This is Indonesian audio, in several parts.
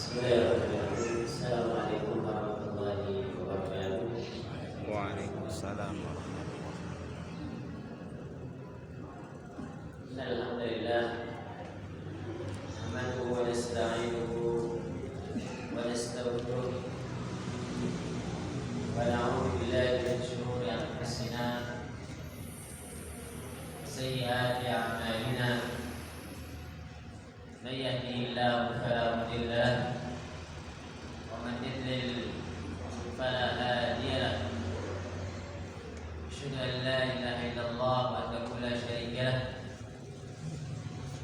Bismillahirrahmanirrahim. Assalamualaikum warahmatullahi wabarakatuh. Waalaikumsalam warahmatullahi Alhamdulillah. Nahmaduhu wa nasta'inuhu wa nastaghfiruh. Wa na'udzu billahi min shururi anfusina wa sayyiati a'malina. Man yahdihillahu fala mudilla lahu wa man yudlil fala hadiya lahu. Asyhadu an la ilaha illallah wahdahu la syarika lahu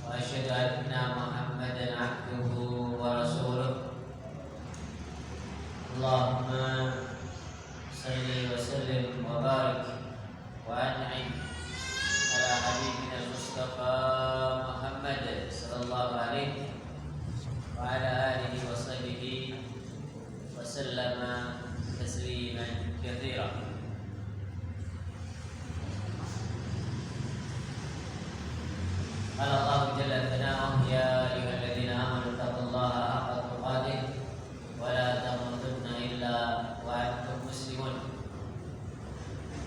wa asyhadu anna Muhammadan 'abduhu wa rasuluh. Allahumma salli wa sallim wa barik wa an'im ala habibina al-Mustafa Muhammad sallallahu alaihi wa ala alihi wa sahbihi wa sallama tasliman katsira. Qala Allah jalla thana'uhu ya ayyuhalladzina amanu taqullaha haqqa tuqatih wa la tamutunna illa wa antum muslimun.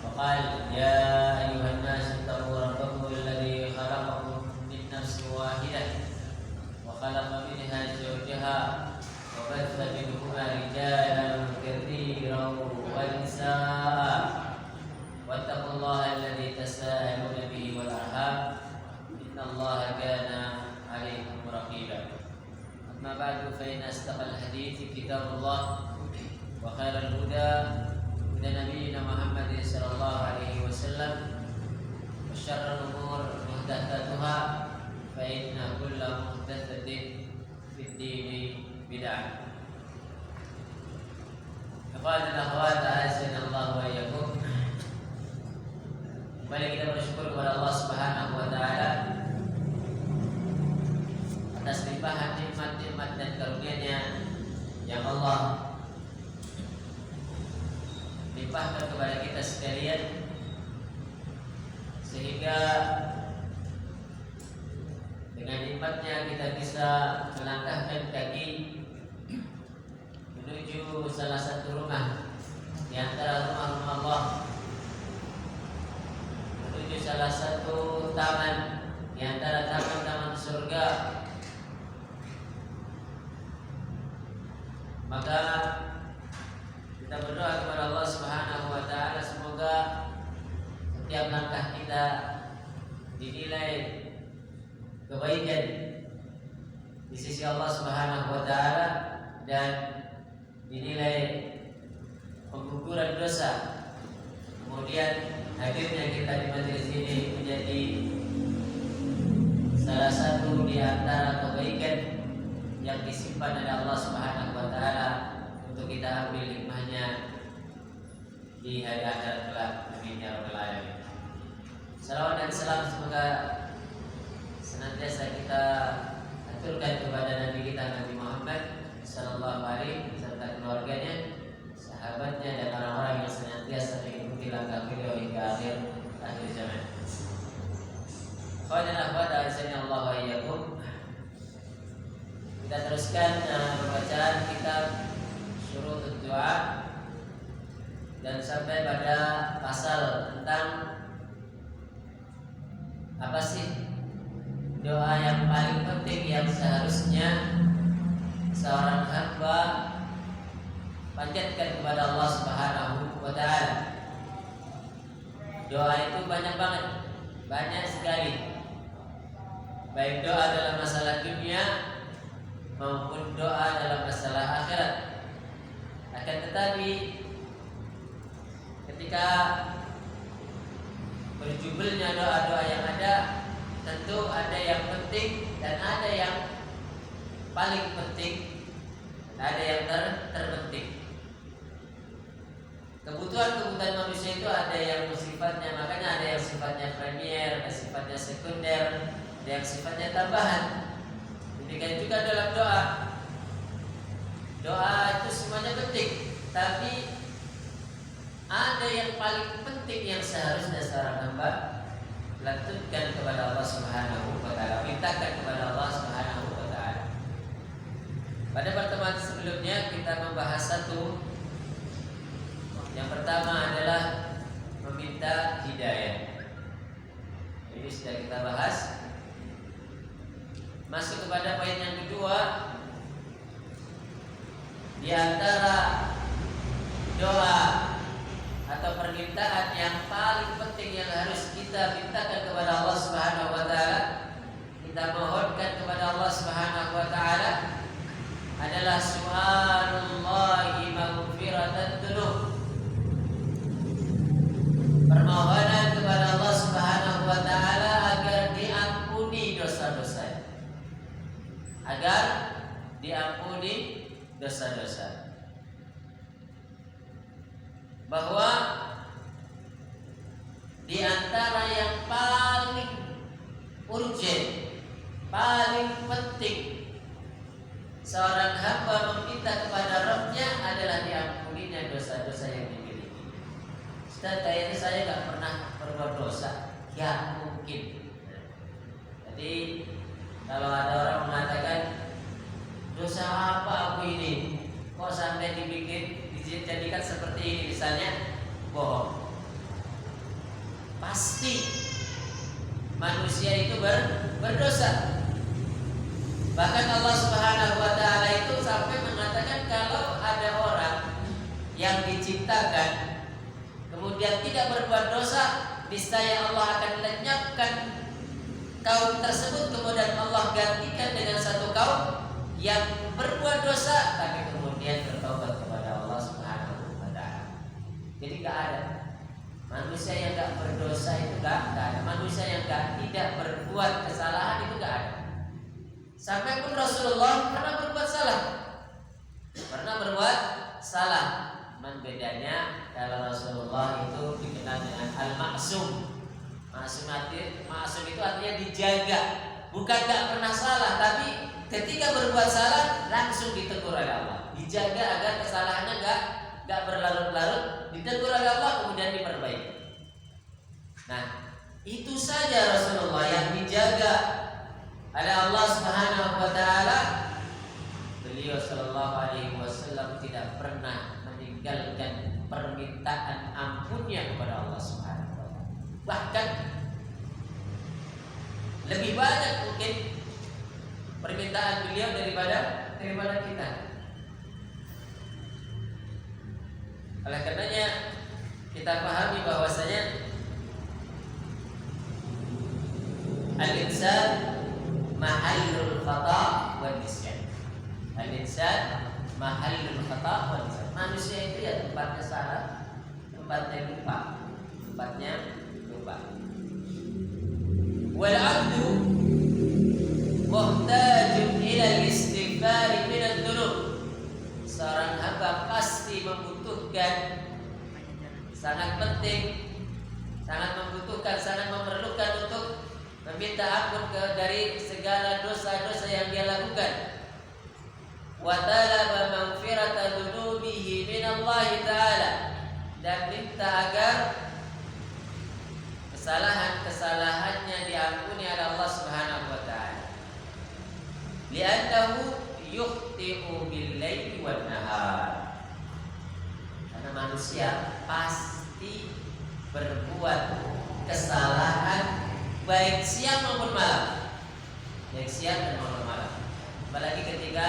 Wa qala ya ayyuhan nas ittaqu rabbakum alladzi khalaqakum min nafsin wahidah wa khalaqa minha zawjaha wa batha minhuma rijalan katsiran wa nisaa. Wattaqullaha alladzi tasaaluna bihi wal arham innallaha kana 'alaykum raqiba. Amma ba'du fa inna asdaqal hadithi kitabullah wa khairal huda huda nabiyyina Muhammadin sallallahu alaihi wasallam wa syarrul umur muhdatsatuha fa inna kulla muhdatsatin fid dini bid'ah. Kepada akhwat azza Allah wa iyyakum. Kembali kita bersyukur kepada Allah Subhanahu wa taala atas limpahan nikmat-nikmat dan karunia-Nya yang Allah limpahkan kepada kita sekalian, sehingga dengan nikmatnya kita bisa melangkahkan kaki menuju salah satu rumah di antara rumah-rumah Allah, menuju salah satu taman di antara taman-taman surga. Maka kita berdoa kepada Allah Subhanahu wa taala, semoga setiap langkah kita dinilai kebaikan di sisi Allah Subhanahu wa taala dan dinilai pengguguran dosa. Kemudian hadirnya kita di majelis ini menjadi salah satu di antara kebaikan yang disimpan oleh Allah Subhanahu wa taala untuk kita ambil hikmahnya di hari akhirat kelak. Amin ya rabbal alamin. Salawat dan salam semoga senantiasa kita aturkan kepada Nabi kita Nabi Muhammad sallallahu alaihi serta keluarganya, sahabatnya dan orang-orang yang senantiasa mengikuti langkah beliau hingga akhir zaman. Qala azza Allah wa iyyakum. Kita teruskan pembacaan kitab Syurutut Du'a dan sampai pada pasal tentang apa sih doa yang paling penting yang seharusnya seorang hamba panjatkan kepada Allah Subhanahu wa taala. Doa itu banyak banget, banyak sekali. Baik doa dalam masalah dunia maupun doa dalam masalah akhirat. Akan tetapi ketika berjumlahnya doa-doa yang ada, tentu ada yang penting dan ada yang paling penting dan ada yang terpenting. Kebutuhan-kebutuhan manusia itu ada yang sifatnya, makanya ada yang sifatnya premier, ada sifatnya sekunder, ada yang sifatnya tambahan. Demikian juga dalam doa. Doa itu semuanya penting, tapi ada yang paling penting yang seharusnya seorang hamba lantunkan kepada Allah Subhanahu wa taala, mintakan kepada Allah Subhanahu wa taala. Pada pertemuan Masuk kepada poin yang kedua, di antara doa atau permintaan yang paling penting yang harus kita mintakan kepada Allah Subhanahu wa taala, kita mohonkan kepada Allah Subhanahu wa taala adalah su'alullahi maghfiratan dzunub. Permohonan kepada Allah Subhanahu wa taala agar diampuni dosa-dosa. Agar diampuni dosa-dosa. Bahwa di antara yang paling urgent, paling penting seorang hamba meminta kepada Rabb-nya adalah diampuninya dosa-dosa yang dimiliki. Ustaz, kayaknya saya nggak pernah berbuat dosa. Ya mungkin. Jadi kalau ada orang mengatakan dosa apa aku ini, kok sampai dijadikan seperti ini, misalnya bohong. Pasti manusia itu berdosa. Bahkan Allah Subhanahu wa taala itu sampai mengatakan kalau ada orang yang diciptakan kemudian tidak berbuat dosa, niscaya Allah akan lenyapkan kaum tersebut, kemudian Allah gantikan dengan satu kaum yang berbuat dosa tapi kemudian bertobat kepada Allah Subhanahu wa taala. Jadi enggak ada manusia yang enggak berdosa, itu enggak ada. Manusia yang tidak berbuat kesalahan itu enggak ada. Sampai pun Rasulullah pernah berbuat salah. Pernah berbuat salah. Man bedanya kalau Rasulullah itu dikenal dengan al-ma'sum. Ma'sum itu artinya dijaga. Bukan enggak pernah salah, tapi ketika berbuat salah langsung ditegur oleh Allah. Dijaga agar kesalahannya enggak berlarut-larut, ditegur oleh Allah kemudian diperbaiki. Nah, itu saja Rasulullah yang dijaga oleh Allah Subhanahu wa taala. Beliau sallallahu alaihi wasallam tidak pernah meninggalkan permintaan ampunnya kepada Allah Subhanahu wa taala. Bahkan lebih banyak mungkin permintaan beliau daripada kita. Oleh karenanya kita pahami bahwasanya al-insan mahallul khata' wal nisyan. Al-insan mahallul khata' wal nisyan. Manusia itu ya tempatnya salah, tempatnya lupa. Wal 'abdu muhtajun ila al-istighfar min adz-dzunub. Seorang hamba pasti membutuhkan, sangat penting, sangat membutuhkan, sangat memerlukan untuk meminta ampun dari segala dosa-dosa yang dia lakukan. Wa talaba maghfirata dzunubihi min Allah taala, dan minta agar kesalahan-kesalahannya diampuni oleh Allah Subhanahu wa taala. Li'annahu yukhti'u bil-laili wan-nahar. Karena manusia pasti berbuat kesalahan baik siang maupun malam. Baik siang dan maupun malam. Apalagi ketika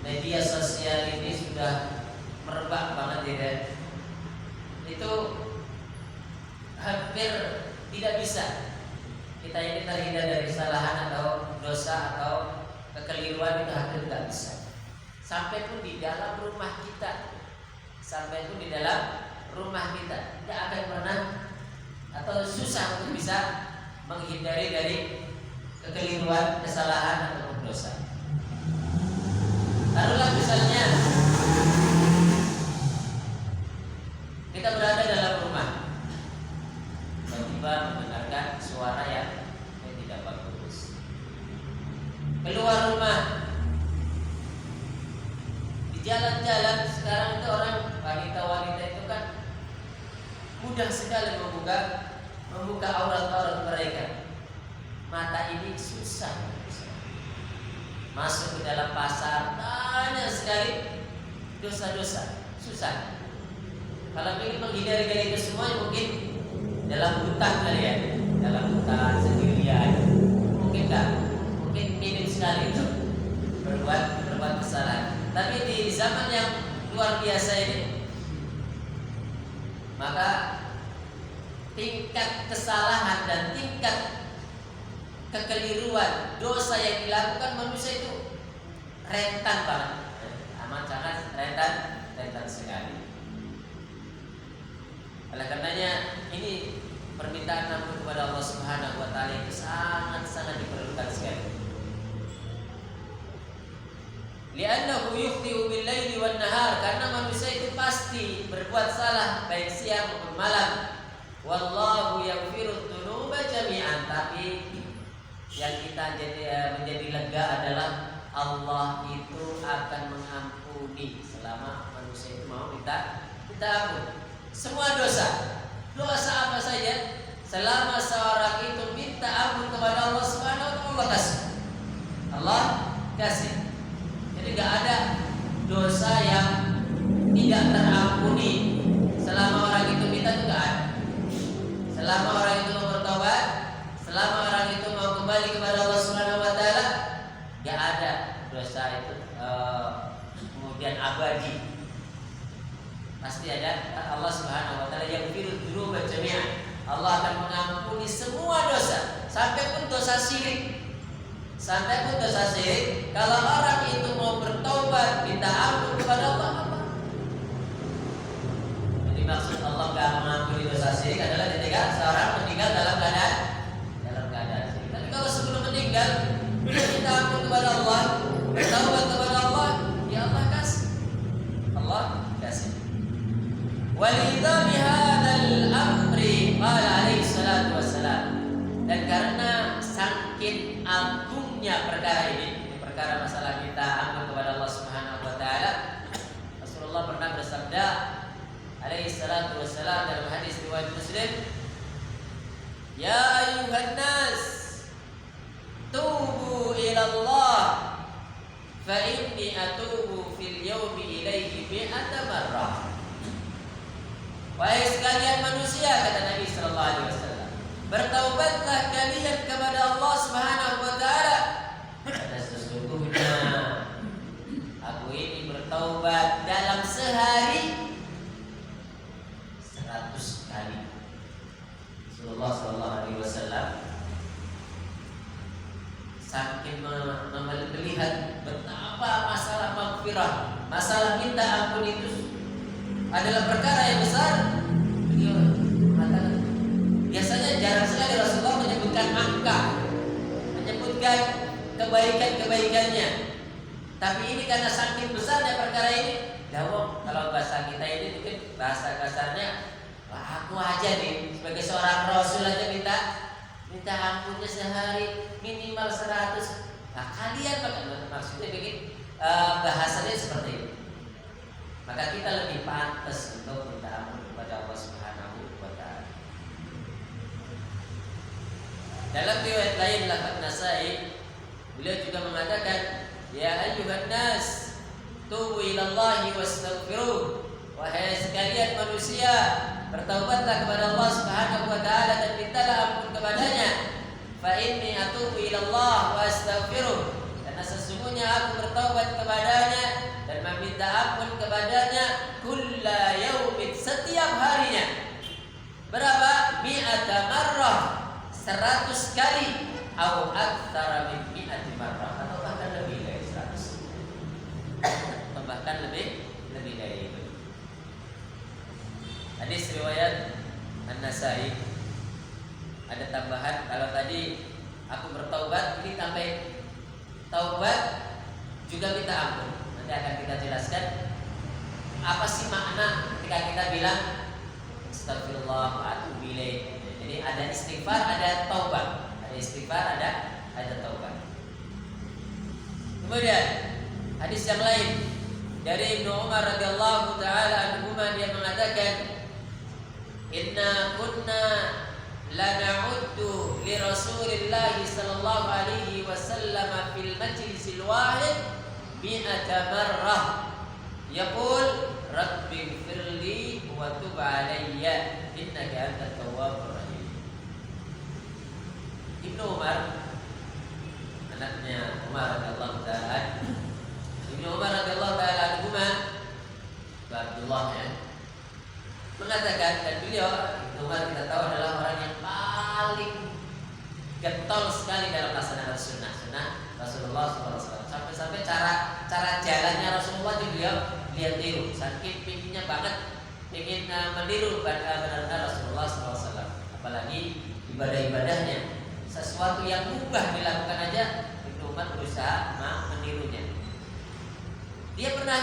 media sosial ini sudah merebak banget ya. Itu hampir tidak bisa kita ini terhindar dari kesalahan atau dosa atau kekeliruan, itu hampir tidak bisa. Sampai pun di dalam rumah kita, tidak akan pernah atau susah untuk bisa menghindari dari kekeliruan, kesalahan atau dosa. Taruhlah misalnya kita berada dalam rumah, tiba-tiba mendengarkan suara yang tidak bagus. Keluar rumah, di jalan-jalan sekarang itu orang wanita-wanita itu kan mudah sekali membuka aurat-aurat mereka. Mata ini susah. Masuk ke dalam pasar banyak sekali dosa-dosa, susah. Kalau ingin menghindari dari itu semua, mungkin dalam hutan kali ya, dalam hutan sendirian, mungkin enggak. biasa ini, maka tingkat kesalahan dan tingkat kekeliruan dosa yang dilakukan manusia itu rentan banget, amat sangat rentan sekali. Oleh karenanya ini permintaan ampun kepada Allah Subhanahu wa taala itu sangat diperlukan sekali. Li'annahu yukhti'u bil-laili wan-nahar, karena manusia itu pasti berbuat salah baik siang maupun malam. Wallahu yaghfiru dzunuba jami'an, tapi yang kita menjadi lega adalah Allah itu akan mengampuni selama manusia itu mau minta ampun. Semua dosa apa saja, selama seorang itu minta ampun kepada Allah Subhanahu wa taala, Allah kasih. Jadi nggak ada dosa yang tidak terampuni selama orang itu minta, itu nggak ada. Selama orang itu mau bertobat, selama orang itu mau kembali kepada Allah Subhanahu wa taala, nggak ada dosa itu kemudian abadi. Pasti ada Allah Subhanahu wa taala yang yaghfiru dzunuba jami'an. Allah akan mengampuni semua dosa, sampai pun dosa syirik. Kalau orang itu mau bertobat, minta ampun kepada Allah, apa? Jadi maksud Allah nggak mengampuni dosa syirik adalah ketika seorang meninggal dalam keadaan syirik. Tapi kalau sebelum meninggal dia minta ampun kepada Allah, bertaubat kepada Allah, ya Allah kasih. Walidami hadzal amri qala alaihi salatu wassalam, dan karena saking agungnya perkara ini, perkara masalah kita ampun kepada Allah Subhanahu wa taala, Rasulullah pernah bersabda alaihi salatu wassalam dalam hadis riwayat Muslim, ya ayyuhan nas tubu ila Allah fa inni atubu fil yawmi ilaihi mi'ata marrah. Wahai sekalian manusia, kata Nabi sallallahu alaihi wasallam, bertaubatlah kalian kepada Allah Subhanahu wa taala, karena sesungguhnya aku ini bertaubat dalam sehari 100 kali. Rasulullah sallallahu alaihi wasallam saking melihat betapa masalah maghfirah, masalah minta ampun itu adalah perkara yang besar. Beliau mengatakan, biasanya jarang sekali Rasulullah menyebutkan angka, menyebutkan kebaikannya. Tapi ini karena saking besarnya perkara ini, kalau bahasa kita ini mungkin bahasa kasarnya, aku aja nih sebagai seorang Rasul aja minta ampunnya sehari minimal 100. Nah kalian maksudnya bikin bahasanya seperti itu. Maka kita lebih pantas untuk minta ampun kepada Allah Subhanahu wa taala. Dalam riwayat lain lafaz Nasai, beliau juga mengatakan, ya ayyuhan nas tubu ilallahi wastaghfiruh. Wahai sekalian manusia, bertaubatlah kepada Allah Subhanahu wa taala dan mintalah ampun kepadanya. Fa inni atubu ilallah wa astaghfiruh. Karena sesungguhnya aku bertaubat kepadanya dan meminta ampun kepadanya kulla yaumin, setiap harinya. Berapa? Mi'ata marrah, 100 kali, atau aktsara min mi'ati marrah, atau bahkan lebih dari 100. Atau bahkan lebih dari itu. Hadis riwayat An-Nasai ada tambahan, kalau tadi aku bertaubat, ini tambah taubat juga minta ampun. Nanti akan kita jelaskan apa sih makna ketika kita bilang astagfirullah wa atubu ilaih. Jadi ada istighfar, ada taubat. Ada istighfar, ada taubat. Kemudian hadis yang lain dari Ibnu Umar radhiyallahu taala anhuma, dia mengatakan, inna kunna la na'uddu li Rasulillah sallallahu alaihi wasallam fil majlisil wahid mi'ata marrah yaqul rabbi ighfirli wa tub alayya innaka antat tawwabur rahim. Ibnu Umar, anaknya Umar radhiyallahu taala, Ibnu Umar radhiyallahu taala anhuma, ingin meniru benar-benar Rasulullah SAW, apalagi ibadah-ibadahnya, sesuatu yang mubah dilakukan aja Ibnu Umar berusaha menirunya. Dia pernah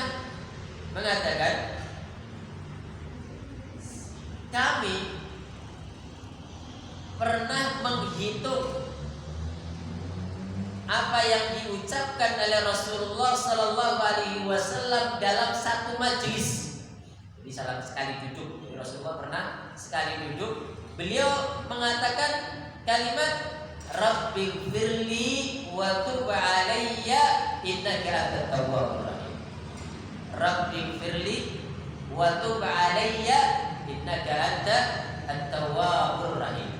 mengatakan, kami pernah menghitung apa yang diucapkan oleh Rasulullah Sallallahu Alaihi Wasallam dalam satu majlis. Jadi salah sekali duduk, Rasulullah pernah sekali duduk, beliau mengatakan kalimat Rabbighfirli wa tub alayya innaka antat tawwabur rahim. Rabbighfirli wa tub alayya innaka antat tawwabur rahim.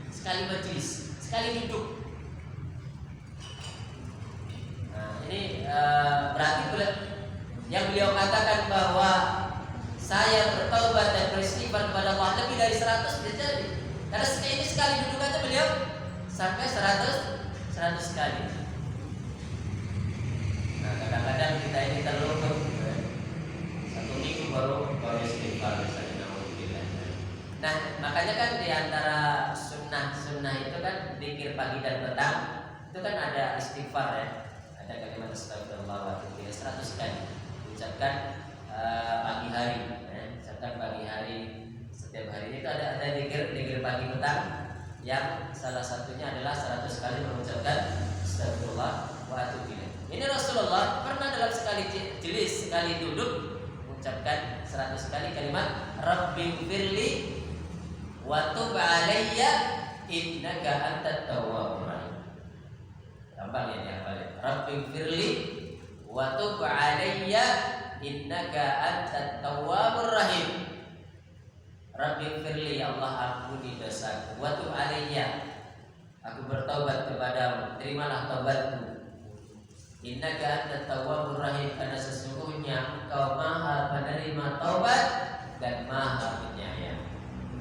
Sekali majlis, sekali duduk. Nah, ini berarti yang beliau katakan bahwa saya bertaubat dan beristighfar kepada Allah lebih dari 100 bisa jadi. Karena ini sekali duduk aja beliau sampai 100 kali. Nah, kadang-kadang kita ini terlalu satu minggu baru istighfar misalnya. Nah, makanya kan di antara sunnah itu kan zikir pagi dan petang itu kan ada istighfar ya. Ada kalimat astagfirullah wa atubu ilaih 100 kali diucapkan pagi hari ya. Ucapkan pagi hari setiap hari itu ada zikir pagi petang yang salah satunya adalah 100 kali mengucapkan astagfirullah wa atubu ilaih. Ini Rasulullah pernah dalam sekali jelis, sekali duduk mengucapkan 100 kali kalimat Rabbighfirli wa tub alayya innaka antat tawwabur rahim. Gampang ya dihafalin. Rabbighfirli wa tub alayya innaka antat tawwabur rahim. Rabbighfirli, ya Allah ampuni dosaku, wa tub alayya, aku bertaubat kepadamu, terimalah taubatku. Innaka antat tawwabur rahim, karena sesungguhnya Engkau Maha penerima taubat dan Maha penyayang.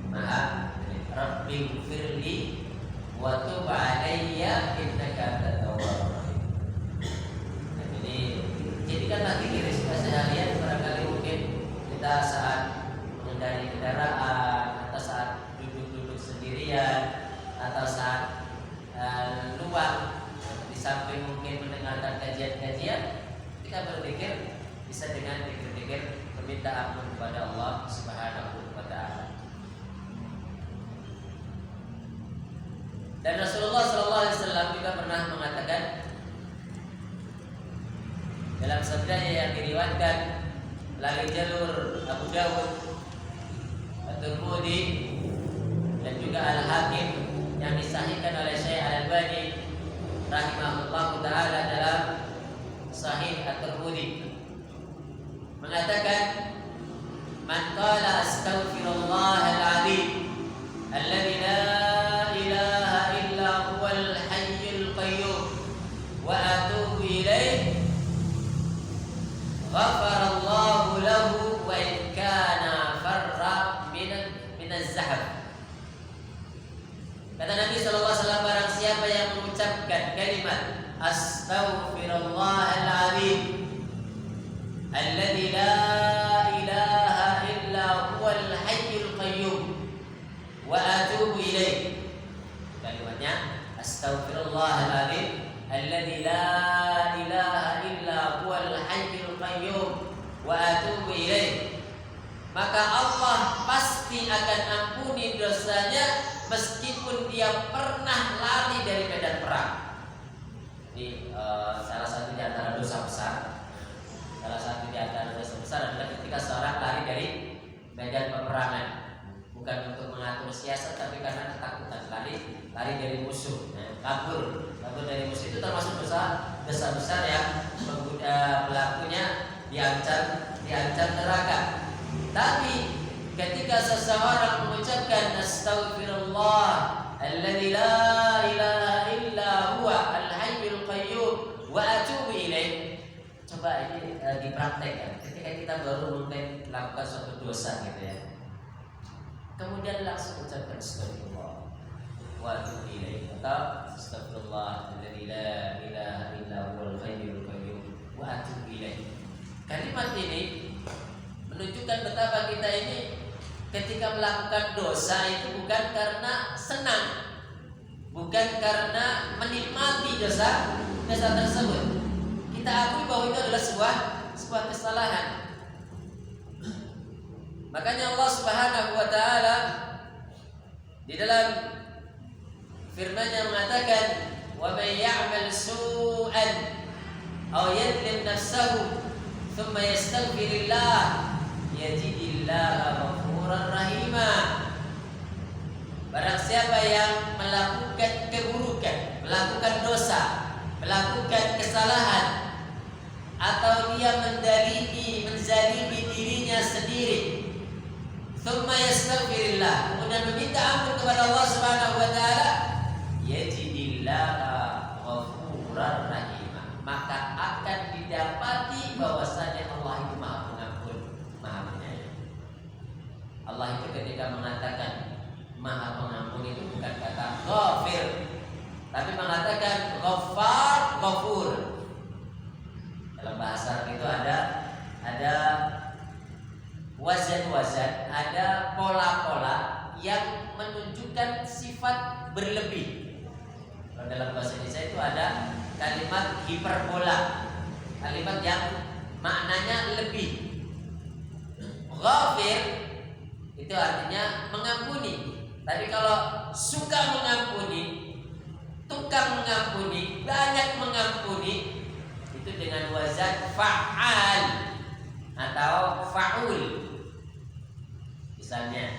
Maha Rabbighfirli wa tub alayya innaka antat tawwabur rahim. Nah, ini jadikanlah zikir seharian. Barangkali mungkin kita saat mengendarai kendaraan, atau saat duduk-duduk sendirian, atau saat luang di samping mungkin mendengarkan kajian-kajian, kita berzikir bisa dengan zikir-zikir meminta ampun kepada Allah Subhanahu wa taala. Dan Rasulullah SAW juga pernah mengatakan dalam sabdanya yang diriwayatkan melalui jalur Abu Dawud, At-Tirmidzi dan juga Al-Hakim yang disahihkan oleh Syekh Al-Albani rahimahullah taala dalam Sahih At-Tirmidzi, mengatakan man qala astaghfirullahal azim alladzi la ilaha illa huwal hayyul qayyum wa atubu ilaih ghafarallahu lahu wa in kana farra min az-zahab. Kata Nabi SAW, barang siapa yang mengucapkan kalimat astaghfirullahal azim alladzi la ilaha illa huwal hayyul qayyum wa atubu ilaih. Kalimatnya astaghfirullahal azim alladzi la ilaha illa huwal hayyul qayyum wa atubu ilaih. Maka Allah pasti akan ampuni dosanya meskipun dia pernah lari dari medan perang. Ini salah satu di antara dosa besar. Salah satu di antara dosa besar adalah ketika seorang lari dari medan peperangan, bukan untuk mengatur siasat, tapi karena ketakutan, lari dari musuh, kabur dari musuh. Itu termasuk dosa besar yang pelakunya diancam neraka. Tapi ketika seseorang mengucapkan astaghfirullah alladzi la ilaha illa huwa al-hayyul qayyum wa atubu ilaih. Coba ini dipraktekkan ketika kita baru melakukan suatu dosa gitu ya. Kemudian langsung ucapkan astaghfirullah wa atubu ilaih atau astaghfirullah alladzi la ilaha illa huwa al-hayyul qayyum wa atubu ilaih. Kalimat ini menunjukkan betapa kita ini ketika melakukan dosa itu bukan karena senang, bukan karena menikmati dosa tersebut. Kita akui bahwa itu adalah sebuah kesalahan. Makanya Allah Subhanahu wa taala di dalam firman-Nya mengatakan, "Wa may ya'mal su'an aw yadlim nafsahu thumma yastaghfirillah yajidillaha ghafurar rahima." Barang siapa yang melakukan keburukan, melakukan dosa, melakukan kesalahan, atau dia menzalimi dirinya sendiri, thumma yastaghfirillah, kemudian meminta ampun kepada Allah Subhanahu wa taala, yajidillaha ghafurar rahim, maka akan didapati bahwasanya Allah itu Maha Pengampun, Maha Penyayang. Allah itu ketika mengatakan Maha Pengampun itu bukan kata ghafir, tapi mengatakan ghaffar, ghafur. Dalam bahasa Arab itu ada wazan-wazan, ada pola-pola yang menunjukkan sifat berlebih. Kalau dalam bahasa Indonesia itu ada kalimat hiperbola, kalimat yang maknanya lebih. Ghafir itu artinya mengampuni. Tapi kalau suka mengampuni, tukang mengampuni, banyak mengampuni, itu dengan wazan fa'al atau fa'ul. Misalnya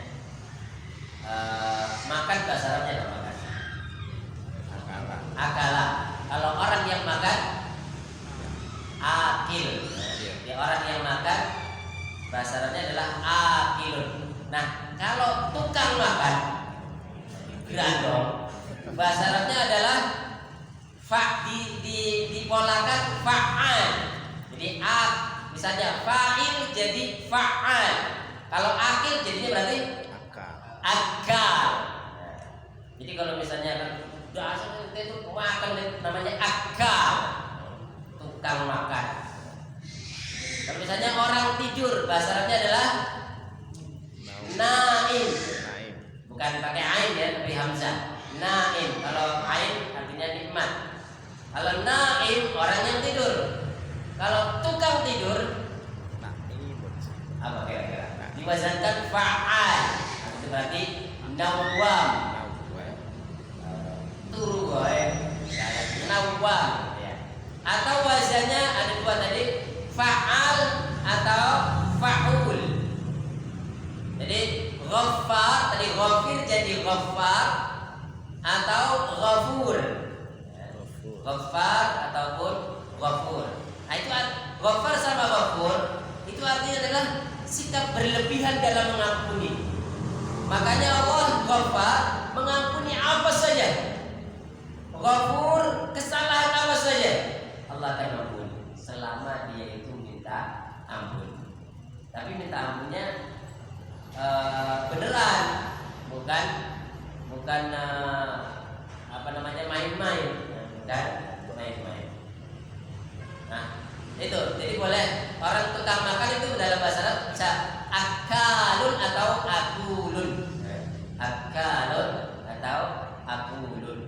makan bahasa Arabnya apa makan? Akala. Kalau orang yang makan akil. Ya, orang yang makan bahasa Arabnya adalah akilun. Nah, kalau tukang makan grandong, bahasa Arabnya adalah dipolakan fa'al. Jadi misalnya fa'il jadi fa'al. Kalau akil jadinya berarti akal. Jadi kalau misalnya dasar itu makan namanya akal, tukang makan. Kalau misalnya orang tidur, bahasa Arabnya adalah naim. Bukan pakai ain ya, tapi hamzah. Naim. Kalau ain artinya nikmat. Kalau naim orang yang tidur. Kalau tukang tidur, apa kira-kira? Diwazankan fa'al. Itu berarti nawam. Turu goe. Nawam ya. Atau wazannya ada dua tadi, fa'al atau fa'ul. Jadi ghaffar tadi ghafir jadi ghaffar atau ghafur. Ghaffar ataupun ghafur. Nah, itu ghaffar sama ghafur itu artinya adalah sikap berlebihan dalam mengampuni. Makanya Allah ghaffar mengampuni apa saja. Ghafur kesalahan apa saja Allah akan ampuni selama dia itu minta ampun. Tapi minta ampunnya beneran, bukan main-main, bukan main-main. Nah, itu jadi boleh orang tukang makan itu dalam bahasa Arab bisa akalun atau akulun, akalun atau akulun.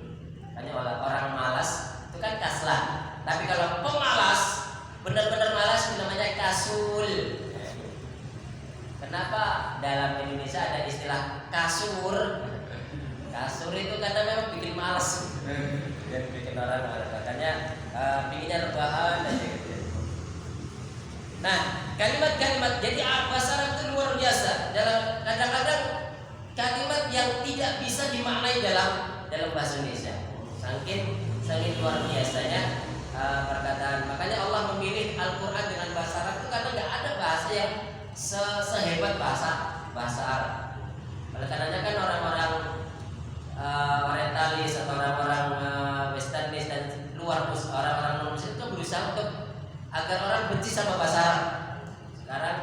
Hanya orang malas itu kan kaslan, tapi kalau pemalas benar-benar malas itu namanya kasul. Kenapa dalam Indonesia ada istilah kasur? Kasur itu karena memang bikin malas, bikin orang katanya bikinnya rebahan aja gitu. Nah, kalimat-kalimat jadi bahasa Arab itu luar biasa. Dalam kadang-kadang kalimat yang tidak bisa dimaknai dalam bahasa Indonesia. Saking luar biasanya perkataan. Makanya Allah memilih Al-Quran dengan bahasa Arab itu karena nggak ada bahasa yang sehebat bahasa Arab. Oleh karenanya kan orang-orang orientalis atau orang-orang westernis dan orang-orang non-muslim itu berusaha untuk agar orang benci sama bahasa Arab sekarang,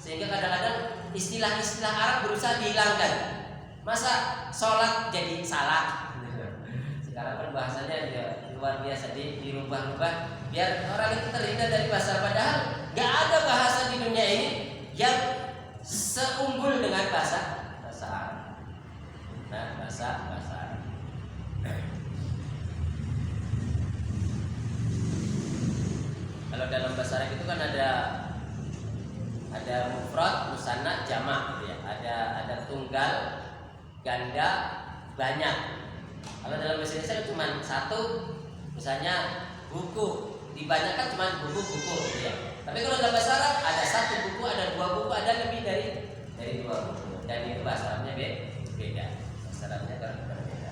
sehingga kadang-kadang istilah-istilah Arab berusaha dihilangkan. Masa sholat jadi salah? Sekarang kan bahasanya ya luar biasa, dirubah-rubah biar orang itu terhindar dari bahasa Arab. Padahal nggak ada bahasa di dunia ini yang seunggul dengan bahasa Arab. Nah, bahasa Arab. Kalau dalam bahasa Arab itu kan ada mufrad, musanna, jamak gitu ya. Ada tunggal, ganda, banyak. Kalau dalam bahasa Indonesia cuma satu, misalnya buku, dibanyakan cuma buku-buku gitu ya. Tapi kalau dalam bahasa Arab ada satu buku, ada dua buku, ada lebih dari dua buku. Dan itu bahasa Arabnya beda. Bahasa Arabnya berbeda.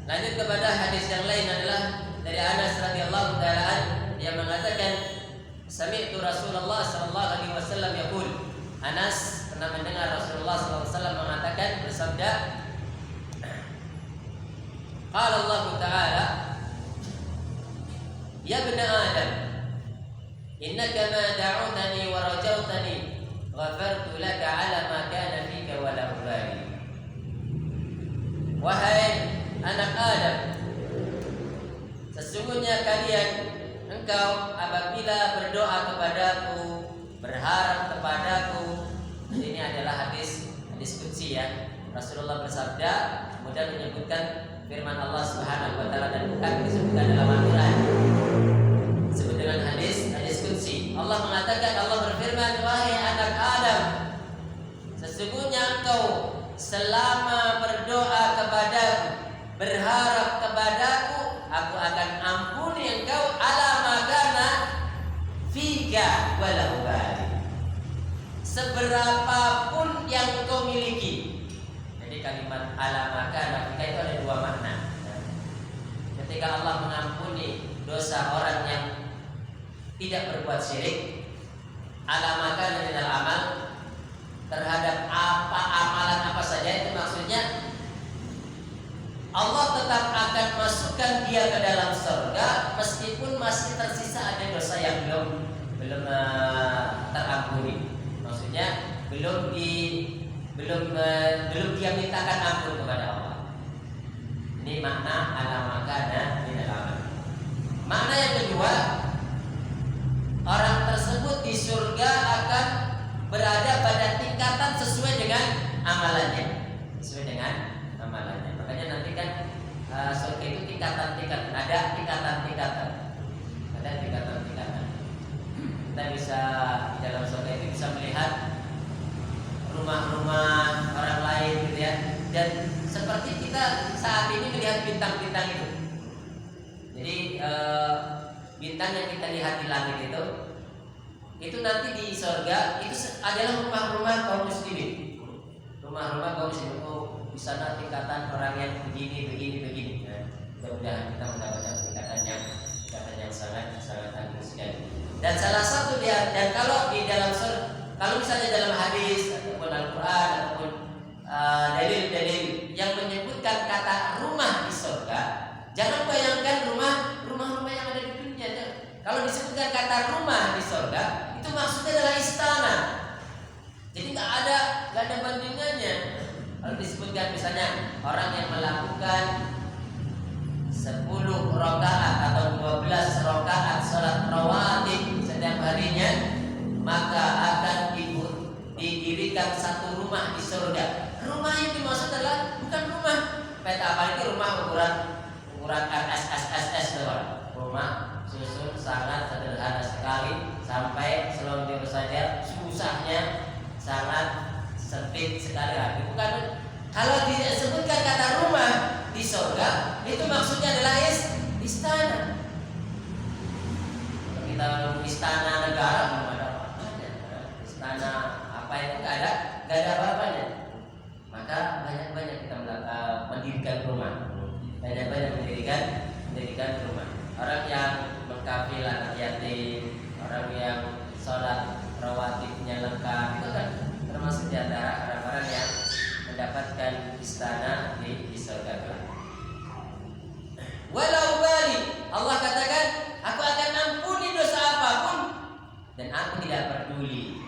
Lanjut kepada hadis yang lain adalah dari Anas radhiyallahu taala yang mengatakan sami'tu Rasulullah sallallahu alaihi wasallam yaqul. Anas pernah mendengar Rasulullah sallallahu alaihi wasallam mengatakan bersabda, qala Allah taala, ya bani Adam, innaka ma da'utani wa rajautani ghafartu laka ala ma kana fika wa la ubali. Wahai anak Adam, sesungguhnya engkau apabila berdoa kepadaku, berharap kepadaku. Ini adalah hadis qudsi ya. Rasulullah bersabda, kemudian menyebutkan firman Allah Subhanahu wa taala dan bukan disebutkan dalam Al-Qur'an. Disebut dengan hadis qudsi. Allah mengatakan, Allah berfirman, wahai anak Adam, sesungguhnya engkau selama berdoa kepadaku, berharap kepadaku, aku akan ampuni engkau ala makana fika wala ubali, seberapapun yang engkau miliki. Jadi kalimat ala makana fika itu ada dua makna. Ketika Allah mengampuni dosa orang yang tidak berbuat syirik, ala makana minal amal, terhadap apa amalan apa saja, itu maksudnya Allah tetap akan masukkan dia ke dalam surga meskipun masih tersisa ada dosa yang belum terampuni. Maksudnya belum dia mintakan ampun kepada Allah. Ini makna ala makana minal amal. Makna yang kedua, orang tersebut di surga akan berada pada tingkatan sesuai dengan amalannya. Makanya nanti kan surga itu tingkatan-tingkatan, ada tingkatan-tingkatan. Kita bisa di dalam surga itu bisa melihat rumah-rumah orang lain gitu ya. Dan seperti kita saat ini melihat bintang-bintang itu. Jadi bintang yang kita lihat di langit itu nanti di surga itu adalah rumah-rumah kaum muslimin. Rumah-rumah kaum muslimin. Di sana tingkatan orang yang begini. Ya. Mudah-mudahan kita mendapatkan tingkatan yang sangat agung sekali. Dan salah satu dan kalau di dalam kalau misalnya dalam hadis ataupun Al-Quran ataupun dalil-dalil yang menyebutkan kata rumah di surga, jangan bayangkan rumah-rumah yang ada di dunia. Kalau disebutkan kata rumah di surga, itu maksudnya adalah istana. Jadi nggak ada bandingannya. Kalau disebutkan misalnya orang yang melakukan 10 rakaat atau 12 rakaat salat rawatib setiap harinya, maka akan didirikan satu rumah di surga. Rumah yang dimaksud adalah bukan rumah peta apa itu, rumah ukuran SSSS doang. Rumah susun sangat sederhana sekali, sampai selonjor saja susahnya sangat sempit sekali. Bukan, kalau disebutkan kata rumah di surga, itu maksudnya adalah istana. Kalau kita istana negara belum ada apa-apanya. Istana apa itu nggak ada apa-apanya. Maka banyak-banyak kita mendirikan rumah. Banyak-banyak mendirikan rumah. Orang yang mengkafil anak yatim, orang yang sholat rawatibnya lengkap, itu kan termasuk di antara orang-orang yang mendapatkan istana di surga kelak. Walau bali, Allah katakan, aku akan ampuni dosa apapun dan aku tidak peduli.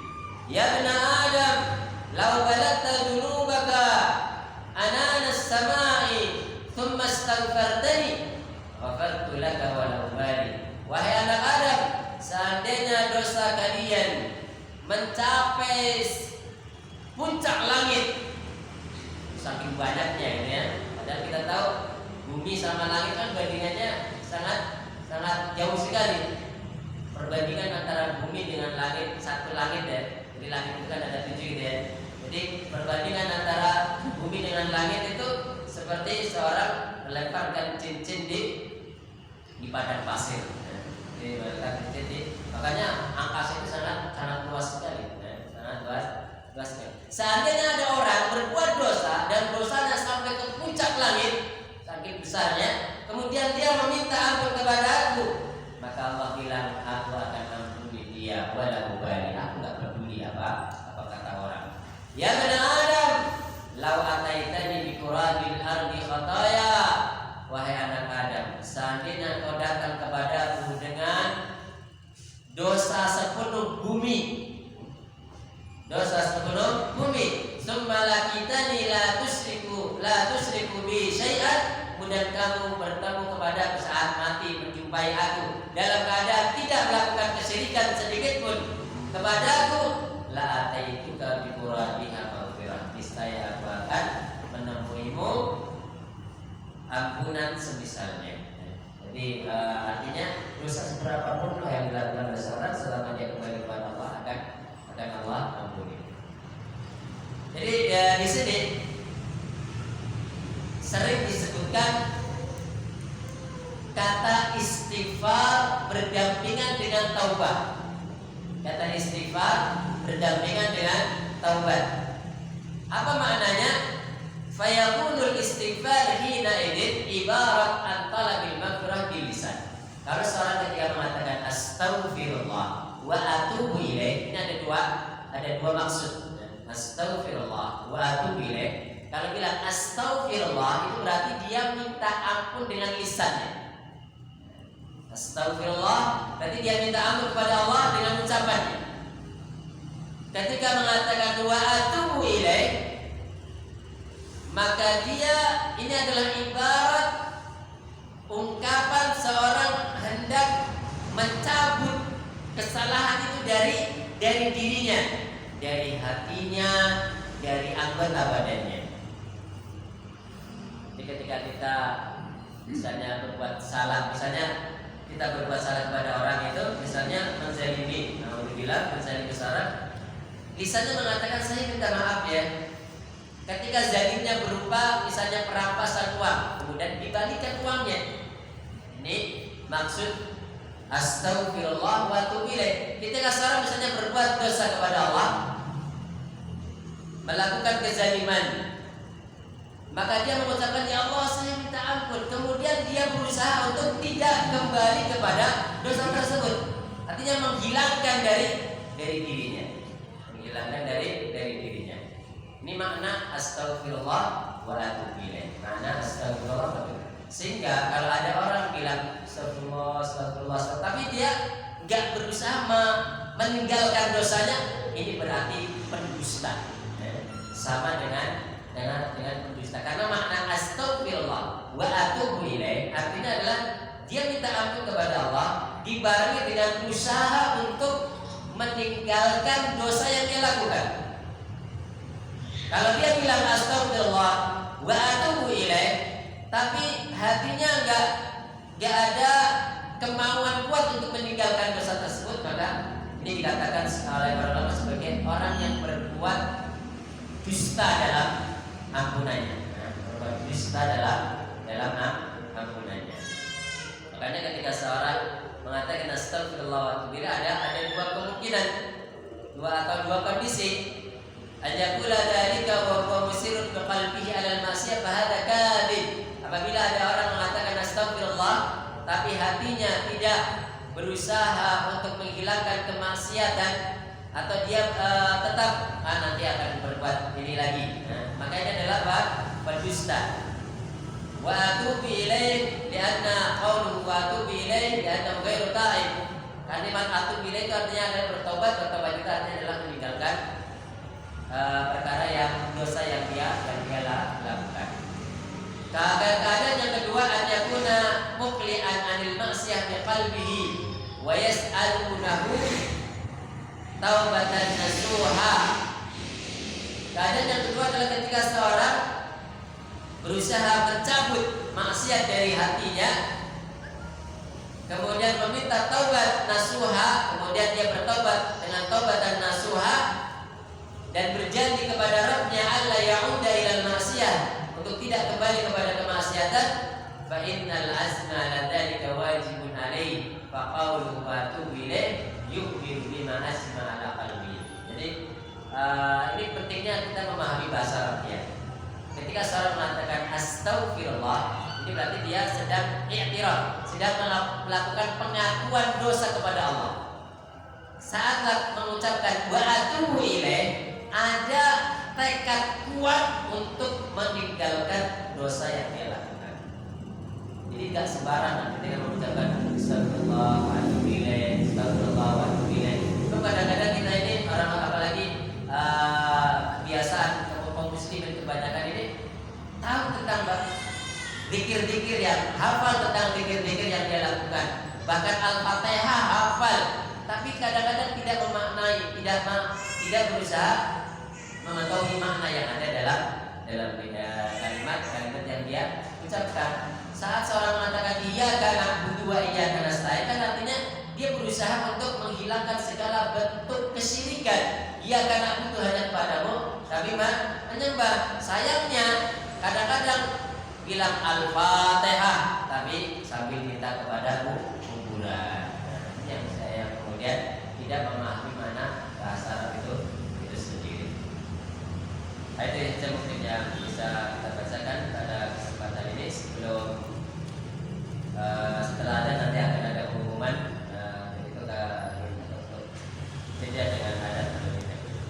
Ya bani Adam, lau balagta dzunubaka anana as-sama'i thumma astaghfartani ghafartu laka walau bali. Wahai anak Adam, seandainya dosa kalian mencapai puncak langit, saking banyaknya ini ya. Padahal kita tahu bumi sama langit kan bandingannya sangat jauh sekali. Perbandingan antara bumi dengan langit, satu langit ya. Jadi langit itu kan ada 7 gitu ya. Jadi perbandingan antara bumi dengan langit itu seperti seorang melemparkan cincin di padang pasir. Jadi melemparkan cincin makanya angkasa itu sangat luas sekali. Sangat luas sekali. Seandainya ada orang berbuat dosa dan dosanya sampai ke puncak langit, saking besarnya, kemudian dia meminta ampun kepada aku, maka Allah bilang, aku akan ampuni dia, walau bali, aku nggak peduli apa kata orang. Ya bani Adam, lau ataitani bi qurabil ardi khataya, wahai anak Adam, seandainya kau datang kepadaku dengan dosa sepenuh bumi, summa lakitani la tusriku bi syai'an, kemudian kamu bertemu kepadaku saat mati menjumpai aku dalam keadaan tidak melakukan kesyirikan sedikit pun kepadaku, la ataituka bi qurabiha maghfirah, niscaya aku akan menemuimu ampunan semisalnya. Jadi artinya dosa seberapa pun yang dilakukan oleh seorang selama dia kembali kepada Allah akan Allah ampuni. Jadi di sini sering disebutkan kata istighfar berdampingan dengan taubat. Kata istighfar berdampingan dengan taubat. Apa maknanya? Fayakunul istighfar hina idin ibarat an talabil maghfirah bil lisan. Kalau seorang ketika mengatakan astaghfirullah wa atubu ilaih, ini ada dua maksud. Astaghfirullah wa atubu ilaih. Kalau bilang astaghfirullah itu berarti dia minta ampun dengan lisannya. Astaghfirullah berarti dia minta ampun kepada Allah dengan ucapannya. Ketika mengatakan wa atubu ilaih, maka dia ini adalah ibarat ungkapan seorang hendak mencabut kesalahan itu dari dirinya, dari hatinya, dari anggota badannya. Jadi ketika kita misalnya berbuat salah, kepada orang itu, misalnya menzalimi, alhamdulillah menzalimi seorang, lisannya mengatakan saya minta maaf ya. Ketika zalimnya berupa misalnya perampasan uang, kemudian dibalikan uangnya. Ini maksud astaghfirullah wa atubu ilaih. Ketika seorang misalnya berbuat dosa kepada Allah, melakukan kezaliman, maka dia mengucapkan ya Allah saya minta ampun. Kemudian dia berusaha untuk tidak kembali kepada dosa tersebut. Artinya menghilangkan dari dirinya, menghilangkan dari dirinya. Ini makna astaghfirullah wa atubu ilaih. Makna astaghfirullah wa atubu ilaih. Sehingga kalau ada orang bilang astagfirullah, tapi dia enggak berusaha meninggalkan dosanya, ini berarti pendusta. Sama dengan pendusta. Karena makna astaghfirullah wa atubu ilaih artinya adalah dia minta ampun kepada Allah dibarengi dengan usaha untuk meninggalkan dosa yang dia lakukan. Kalau dia bilang astagfirullah wa atubu ilaih, tapi hatinya enggak ada kemauan kuat untuk meninggalkan dosa tersebut, maka ini dikatakan oleh para ulama sebagai orang yang berbuat dusta dalam ampunannya. Berbuat dusta dalam ampunannya. Makanya ketika seorang mengatakan astagfirullah wa atubu ilaih, ada dua kemungkinan, dua kondisi. Ajakula dzalika wa huwa musirrun bi qalbihi 'ala al-ma'siyah fa hadza kadzib. Apabila ada orang mengatakan astagfirullah tapi hatinya tidak berusaha untuk menghilangkan kemaksiatan, atau dia tetap nanti akan berbuat ini lagi, maka ini adalah pendusta. Wa atubu ilaih lianna qawluhu wa atubu ilaih lianna ghairu ta'ib. Kalimat atubu ilaih itu artinya adalah bertobat itu artinya adalah meninggalkan perkara yang dosa yang dia lakukan. Keadaan yang kedua, an yakuna muqli'an anil ma'siyah bi qalbihi wa yas'alunahu taubatan nasuha. Keadaan yang kedua adalah ketika seorang berusaha mencabut maksiat dari hatinya, kemudian meminta taubat nasuha, kemudian dia bertobat dengan taubatan nasuha dan berjanji kepada Rabbnya alla ya'uda ilal maksiyah, untuk tidak kembali kepada kemaksiatan. Fa innal azma ladzalika wajibun alaihi fa qawluhu wa atubu ilaih yukhbiru bima asma ala qalbi. Jadi ini pentingnya kita memahami bahasa Arabnya. Ketika seorang mengatakan astaghfirullah, ini berarti dia sedang i'tiraf, sedang melakukan pengakuan dosa kepada Allah. Saat mengucapkan wa atubu ilaih, ada tekad kuat untuk meninggalkan dosa yang dia lakukan. Jadi tidak sembarangan ketika mengucapkan astagfirullah wa atubu ilaih, astagfirullah wa atubu ilaih. Itu kadang-kadang kita ini orang apalagi kebiasaan kaum muslimin kebanyakan ini tahu tentang zikir-zikir yang hafal tentang zikir-zikir yang dia lakukan. Bahkan Al-Fatihah hafal, tapi kadang-kadang tidak memaknai, tidak berusaha mengetahui makna yang ada dalam kalimat yang dia ucapkan. Saat seorang mengatakan iyyaka na'budu wa iyyaka nasta'in, kan artinya dia berusaha untuk menghilangkan segala bentuk kesyirikan. Iyyaka na'budu hanya kepadamu kami menyembah. Sayangnya kadang-kadang bilang Al-Fatihah tapi sambil minta kepada kuburan. Yang saya kemudian tidak memahami mana bahasa Arab itu sendiri. Itu saja mungkin yang bisa kita bacakan pada kesempatan ini. Sebelum setelah ada nanti akan ada pengumuman, itu untuk tidak dengan adat terlebih dahulu.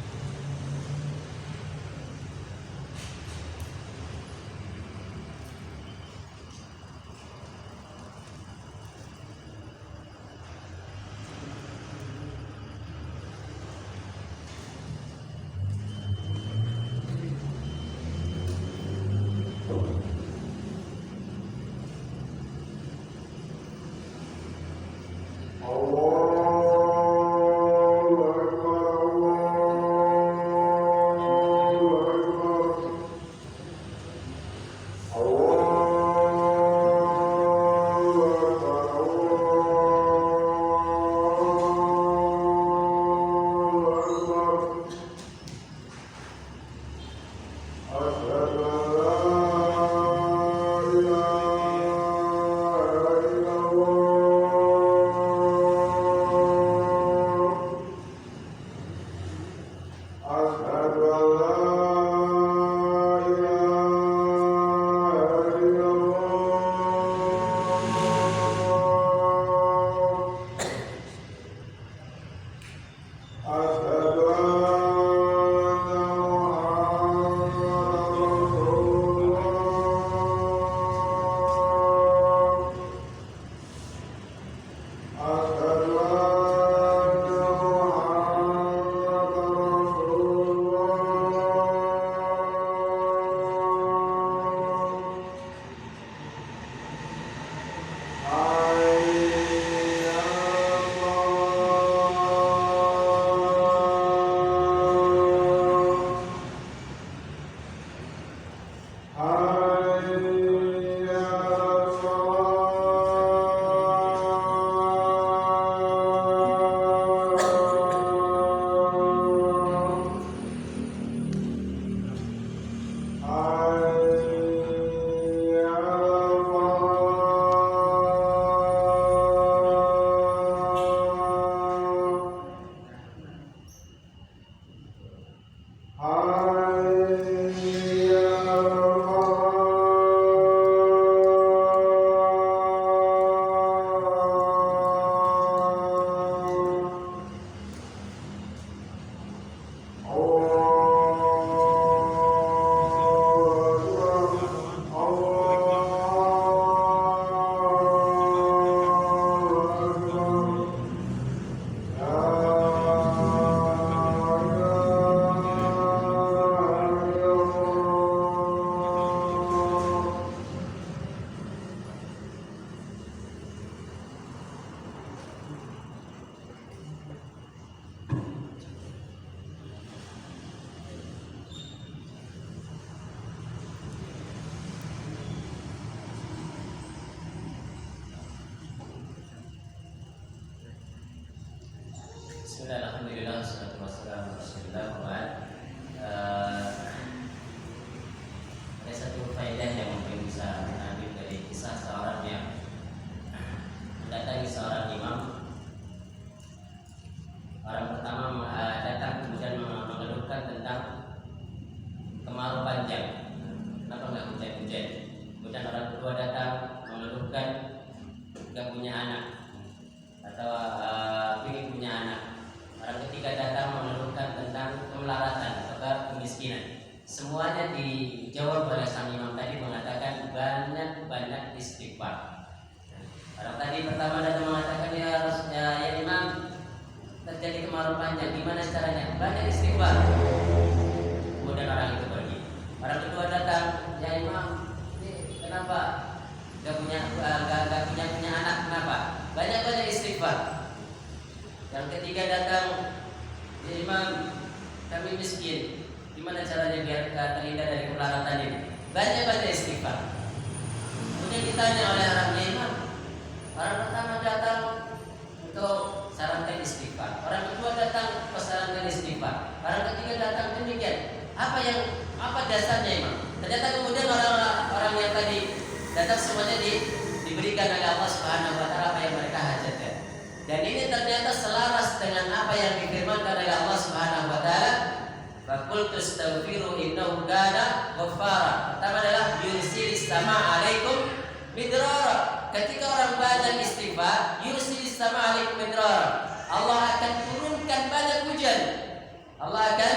Bismillah, alhamdulillah, wassalatu wassalamu ala rasulillah wa ba'd. Ada satu faedah yang mungkin bisa kita ambil dari kisah seorang yang mendatangi seorang imam. Orang pertama datang kemudian mengeluhkan tentang kemarau panjang, kenapa nggak hujan-hujan. Kemudian orang kedua datang mengeluhkan nggak punya anak atau ingin punya anak. Orang ketiga datang mengeluhkan tentang kemelaratan atau kemiskinan. Semuanya dijawab oleh sang imam tadi, mengatakan banyak istighfar. Orang tadi pertama datang mengatakan, ya imam, terjadi kemarau panjang, gimana caranya? Banyak istighfar. Kemudian orang itu pergi. Orang kedua datang, ya imam, kenapa gak punya anak? Kenapa? Banyak istighfar. Yang ketiga datang, ya imam, kami miskin, gimana caranya biar terhindar dari kemelaratan ini? Banyak istighfar. Kemudian ditanya oleh orangnya, imam, orang pertama datang untuk sarankan istighfar, orang kedua datang sarankan istighfar, orang ketiga datang demikian. Apa dasarnya imam? Ternyata kemudian orang yang tadi datang semuanya diberikan oleh Allah Subhanahu wa taala apa yang mereka hajatkan. Dan ini ternyata selaras dengan apa yang difirmankan oleh Allah Subhanahu wa taala, "Faqultu astaghfiru innahu kana ghaffara." Pertama adalah yursilis sama alaikum midrara. Ketika orang banyak istighfar, yursilis sama alaikum midrara, Allah akan turunkan banyak hujan. Allah akan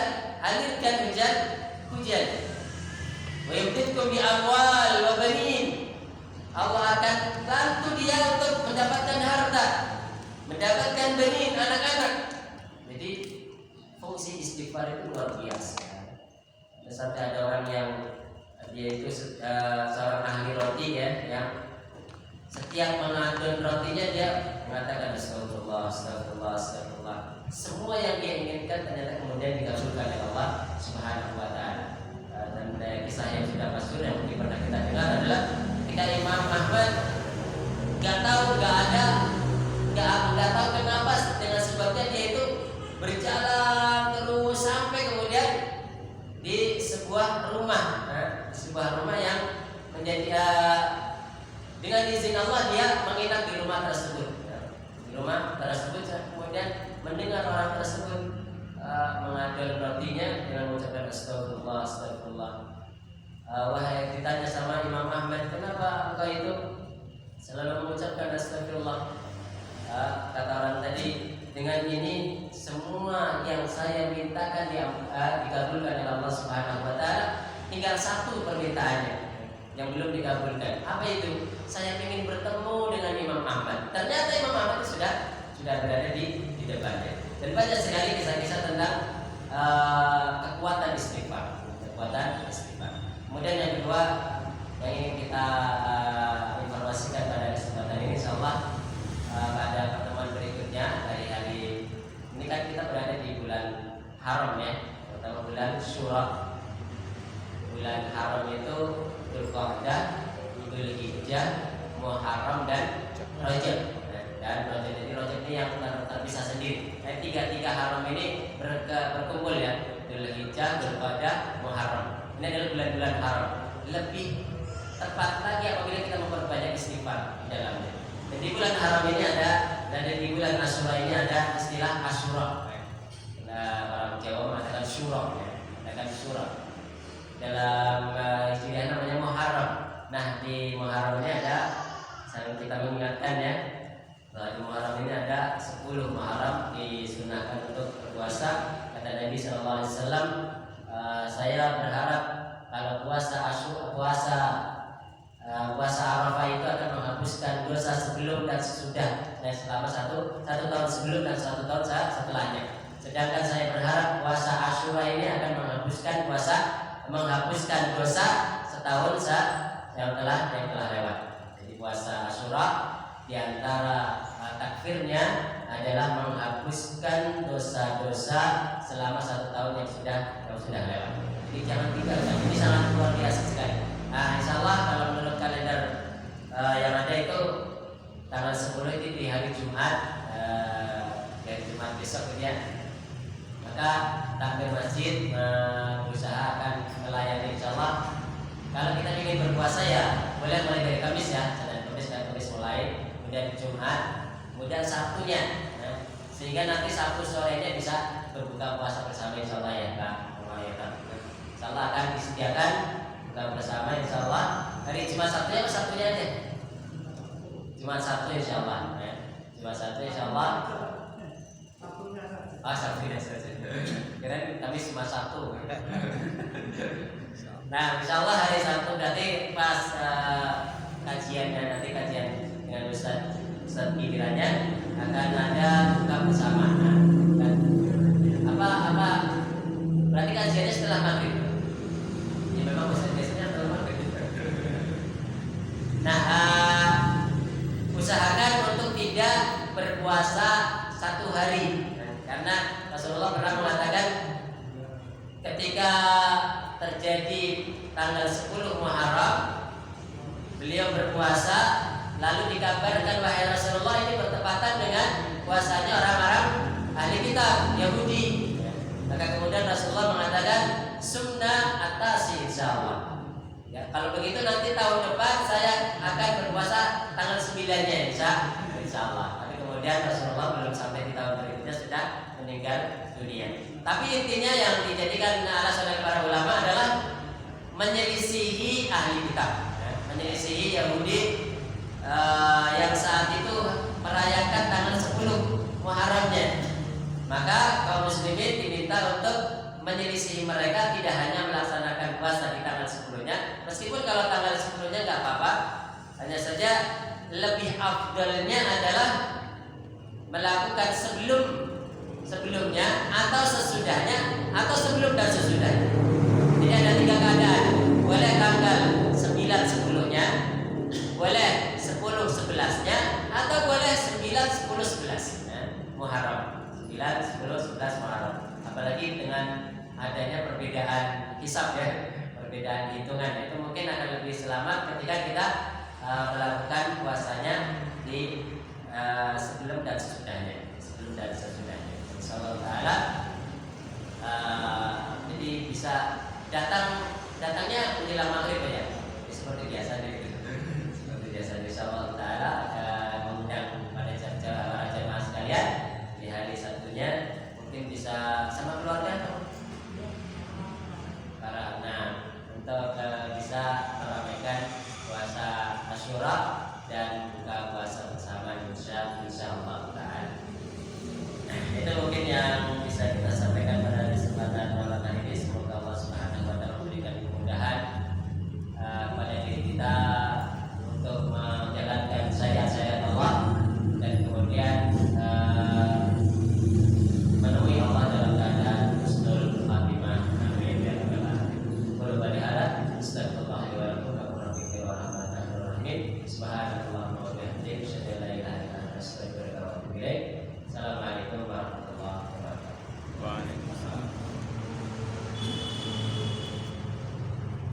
alirkan hujan. Wa yumditkum bi amwal wa banin. Allah akan bantu dia untuk mendapatkan harta, mendapatkan benih, anak-anak. Jadi fungsi istighfar itu luar biasa. Sampai ada orang yang dia itu seorang ahli roti ya, yang setiap mengadun rotinya dia mengatakan astagfirullah. Semua yang dia inginkan ternyata kemudian dikabulkan oleh Allah Subhanahu wa taala. Dan kisah yang sudah masyhur yang mungkin pernah kita dengar adalah ketika Imam Ahmad nggak tahu kenapa, dengan sebabnya dia itu berjalan terus sampai kemudian di sebuah rumah, yang menjadi dengan izin Allah dia menginap di rumah tersebut. Kemudian mendengar orang tersebut mengadon rotinya dengan mengucapkan astagfirullah. Wahai, ditanya sama Imam Ahmad, kenapa engkau itu selalu mengucapkan astagfirullah? Kata orang tadi, dengan ini semua yang saya mintakan dikabulkan oleh Allah Subhanahu wa taala. Tinggal satu permintaannya yang belum dikabulkan. Apa itu? Saya ingin bertemu dengan Imam Ahmad. Ternyata Imam Ahmad sudah berada di depannya. Dan banyak sekali kisah-kisah tentang kekuatan istighfar. Kemudian yang kedua yang ingin kita informasikan pada kesempatan ini, insyaallah pada pertemuan berikutnya dari hari ini kan kita berada di bulan haram ya, terutama bulan Syura. Bulan haram itu Dzulqa'dah, Dzulhijjah, Muharram dan Rajab. Dan Rajab ini yang terpisah sendiri. Tiga haram ini berkumpul ya, Dzulhijjah, Dzulqa'dah, Muharram. Ini adalah bulan-bulan haram. Lebih tepat lagi apabila kita memperbanyak istighfar di dalamnya. Dan di bulan haram ini dan di bulan Asyura ini ada istilah Asyura. Orang Jawa mengatakan syura, mengatakan syura. Dalam istilah namanya Muharram. Nah, di Muharram ini ada, sambil kita mengingatkan ya, bahwa di Muharram ini ada 10 Muharram disunahkan untuk berpuasa. Kata Nabi SAW, saya berharap kalau puasa Arafah itu akan menghapuskan dosa sebelum dan sesudah, dan selama satu tahun sebelum dan 1 tahun setelahnya. Sedangkan saya berharap puasa Asyura ini akan menghapuskan dosa setahun yang telah lewat. Jadi puasa Asyura diantara takfirnya adalah menghapuskan dosa-dosa selama 1 tahun yang sudah lewat. Jadi jangan tinggalkan, ini sangat luar biasa sekali. Nah, insyaallah kalau menurut kalender yang ada itu tanggal 10 itu di hari Jumat, Jumat besok kemudian. Maka takmir masjid berusaha akan melayani insyaallah. Kalau kita ingin berpuasa ya boleh mulai dari Kamis ya, Senin Kamis mulai, kemudian Jumat, kemudian Sabtunya, sehingga nanti Sabtu sorenya bisa berbuka puasa bersama insyaallah ya Kak. Insyaallah akan disediakan buka bersama insyaallah hari Jumat Sabtunya atau Sabtunya aja. Jumat Sabtu insyaallah. Jumat Sabtu insyaallah. Sabtu ya saja. Kira Kamis Jumat Sabtu. Nah, insyaallah hari Sabtu berarti pas kajiannya nanti kajian dengan Ustaz gilirannya akan ada buka bersama. Nah, apa berarti kajiannya setelah maghrib. Ya memang Ustaz biasanya setelah maghrib. Nah, usahakan untuk tidak berpuasa satu hari. Karena Rasulullah pernah mengatakan ketika terjadi tanggal 10 Muharram beliau berpuasa, lalu dikabarkan wahai Rasulullah ini bertepatan dengan puasanya orang-orang ahli kitab Yahudi. Maka kemudian Rasulullah mengatakan sunnah atasi insyaallah. Ya, kalau begitu nanti tahun depan saya akan berpuasa tanggal 9-nya insyaallah. Tapi kemudian Rasulullah belum sampai di tahun berikutnya sudah meninggal dunia. Tapi intinya yang dijadikan alasan oleh para ulama adalah menyelisihi ahli kitab, menyelisihi Yahudi yang saat itu merayakan tanggal 10 Muharramnya. Maka kaum muslimin diminta untuk menyelisihi mereka, tidak hanya melaksanakan puasa di tanggal 10-nya, meskipun kalau tanggal 10-nya nggak apa-apa, hanya saja lebih afdalnya adalah melakukan sebelumnya atau sesudahnya atau sebelum dan sesudahnya. Jadi ada 3 keadaan. Boleh tanggal 9-10-nya, boleh 10-11-nya, atau boleh 9-10-11 Muharram. 9-10-11 Muharram. Apalagi dengan adanya perbedaan hisab ya, perbedaan hitungan, itu mungkin akan lebih selamat ketika kita melakukan puasanya di sebelum dan sesudahnya. Insyaallah taala jadi bisa datangnya menjelang maghrib ya, seperti biasa insyaallah taala akan mengundang para jamaah sekalian di hari Sabtunya, mungkin bisa sama keluarga para untuk bisa meramaikan puasa Asyura dan buka puasa bersama insyaallah taala. Itu mungkin yang bisa kita sampaikan pada kesempatan malam hari ini. Semoga Allah Subhanahu wa taala memberikan kemudahan pada diri kita untuk menjalankan syariat Allah dan kemudian menemui Allah dalam keadaan husnul khatimah. Amin ya rabbal alamin. Qul barihala astagfirullah wa lakum wa rahmatullahi wa barakatuh. Subhanallah wa bihamdihi asyhadu an la ilaha illa anta astaghfiruka